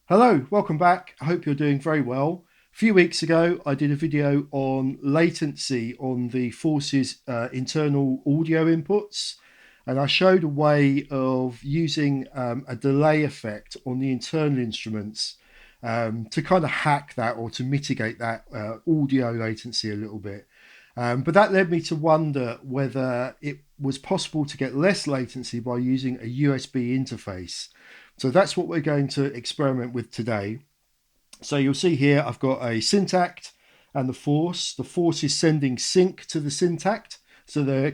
Hello, welcome back. I hope you're doing very well. A few weeks ago, I did a video on latency on the Force's internal audio inputs, and I showed a way of using a delay effect on the internal instruments to kind of hack that or to mitigate that audio latency a little bit. But that led me to wonder whether it was possible to get less latency by using a USB interface. So that's what we're going to experiment with today. So you'll see here I've got a Syntact and the Force. The Force is sending sync to the Syntact, so they're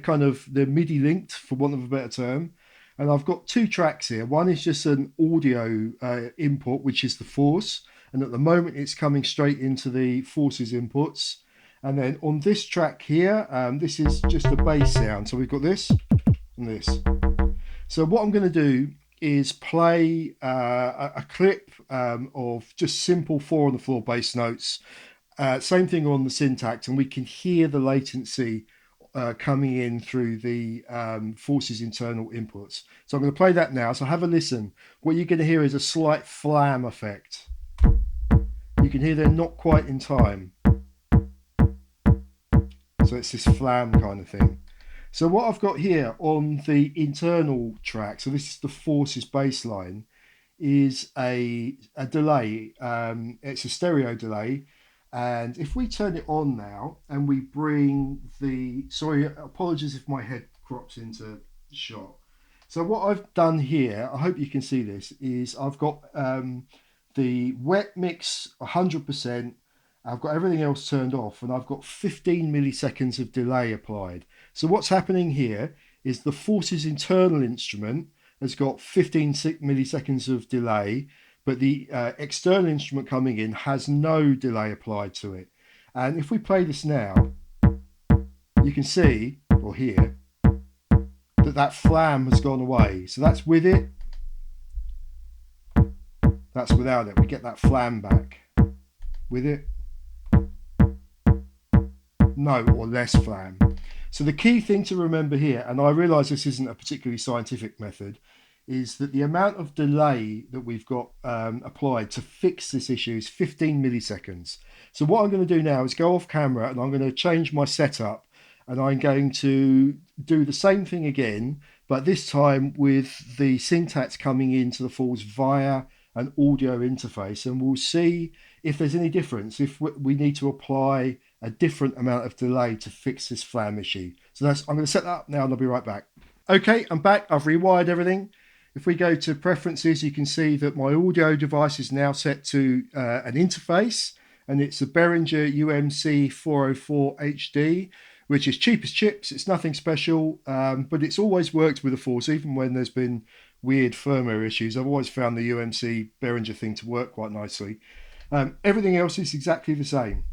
MIDI linked, for want of a better term. And I've got two tracks here. One is just an audio input, which is the Force, and at the moment it's coming straight into the Force's inputs. And then on this track here, this is just a bass sound. So we've got this and this. So what I'm going to do is play a clip of just simple 4 on the floor bass notes. Same thing on the Syntax, and we can hear the latency coming in through the Force's internal inputs. So I'm going to play that now. So have a listen. What you're going to hear is a slight flam effect. You can hear they're not quite in time. So it's this flam kind of thing. So what I've got here on the internal track, so this is the Force's bass line, is a delay. It's a stereo delay. And if we turn it on now and we bring the, sorry, apologies if my head crops into shot. So what I've done here, I hope you can see this, is I've got the wet mix 100%. I've got everything else turned off, and I've got 15 milliseconds of delay applied. So what's happening here is the Force's internal instrument has got 15 milliseconds of delay, but the external instrument coming in has no delay applied to it. And if we play this now, you can see or hear that that flam has gone away. So that's with it, that's without it. We get that flam back. With it, no or less flam. So the key thing to remember here, and I realise this isn't a particularly scientific method, is that the amount of delay that we've got applied to fix this issue is 15 milliseconds. So what I'm going to do now is go off camera and I'm going to change my setup, and I'm going to do the same thing again, but this time with the Syntax coming into the Force via an audio interface, and we'll see if there's any difference, if we need to apply a different amount of delay to fix this flam issue. So I'm going to set that up now and I'll be right back. Okay, I'm back. I've rewired everything. If we go to preferences, you can see that my audio device is now set to an interface, and it's a Behringer UMC 404 HD, which is cheap as chips. It's nothing special, but it's always worked with a Force, even when there's been weird firmware issues. I've always found the UMC Behringer thing to work quite nicely. Everything else is exactly the same.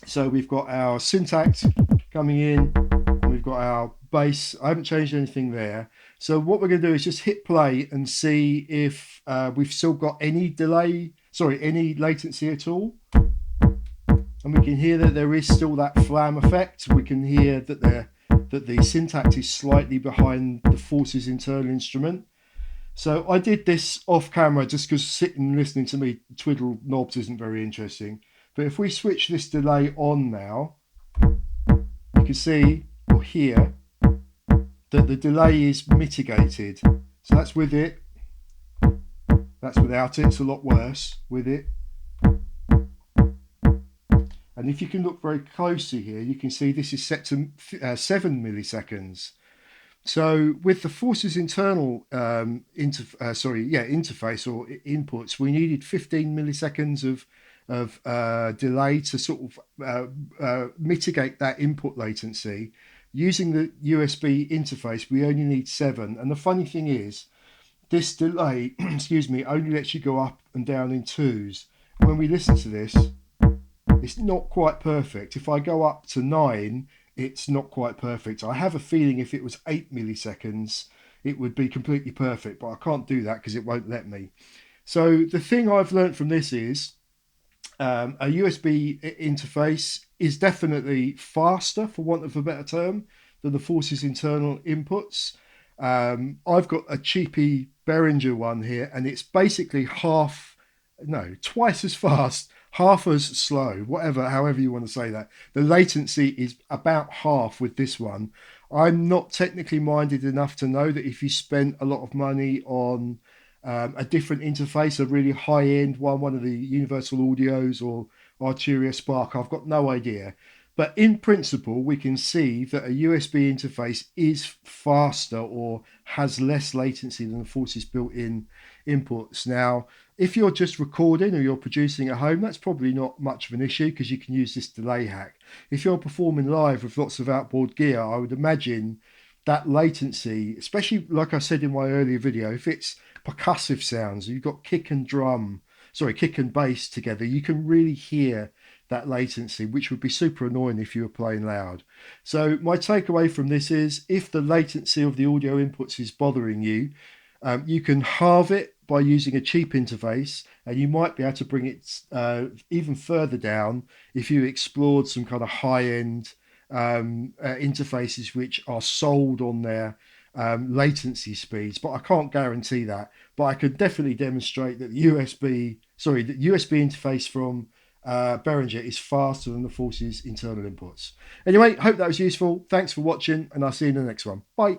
So we've got our Syntax coming in, and we've got our bass. I haven't changed anything there. So what we're going to do is just hit play and see if we've still got any any latency at all. And we can hear that there is still that flam effect. We can hear that the Syntax is slightly behind the Force's internal instrument. So I did this off camera just because sitting and listening to me twiddle knobs isn't very interesting. But if we switch this delay on now, you can see or hear that the delay is mitigated. So that's with it. That's without it. It's a lot worse with it. And if you can look very closely here, you can see this is set to 7 milliseconds. So with the Force's internal interface or inputs, we needed 15 milliseconds of delay to sort of mitigate that input latency. Using the USB interface, we only need 7. And the funny thing is, this delay, excuse me, only lets you go up and down in 2s. When we listen to this, it's not quite perfect. If I go up to 9, it's not quite perfect. I have a feeling if it was 8 milliseconds, it would be completely perfect, but I can't do that because it won't let me. So the thing I've learned from this is a USB interface is definitely faster, for want of a better term, than the Force's internal inputs. I've got a cheapy Behringer one here, and it's basically half no, twice as fast, half as slow, whatever, however you want to say that. The latency is about half with this one. I'm not technically minded enough to know that if you spent a lot of money on a different interface, a really high end one, one of the Universal Audios or Arturia Spark, I've got no idea. But in principle, we can see that a USB interface is faster or has less latency than the Force's built in inputs. Now, if you're just recording or you're producing at home, that's probably not much of an issue because you can use this delay hack. If you're performing live with lots of outboard gear, I would imagine that latency, especially like I said in my earlier video, if it's percussive sounds, you've got kick and bass together, you can really hear that latency, which would be super annoying if you were playing loud. So my takeaway from this is if the latency of the audio inputs is bothering you, you can halve it by using a cheap interface, and you might be able to bring it even further down if you explored some kind of high-end interfaces which are sold on their latency speeds. But I can't guarantee that. But I could definitely demonstrate that the USB interface from Behringer is faster than the Force's internal inputs. Anyway, hope that was useful. Thanks for watching, and I'll see you in the next one. Bye.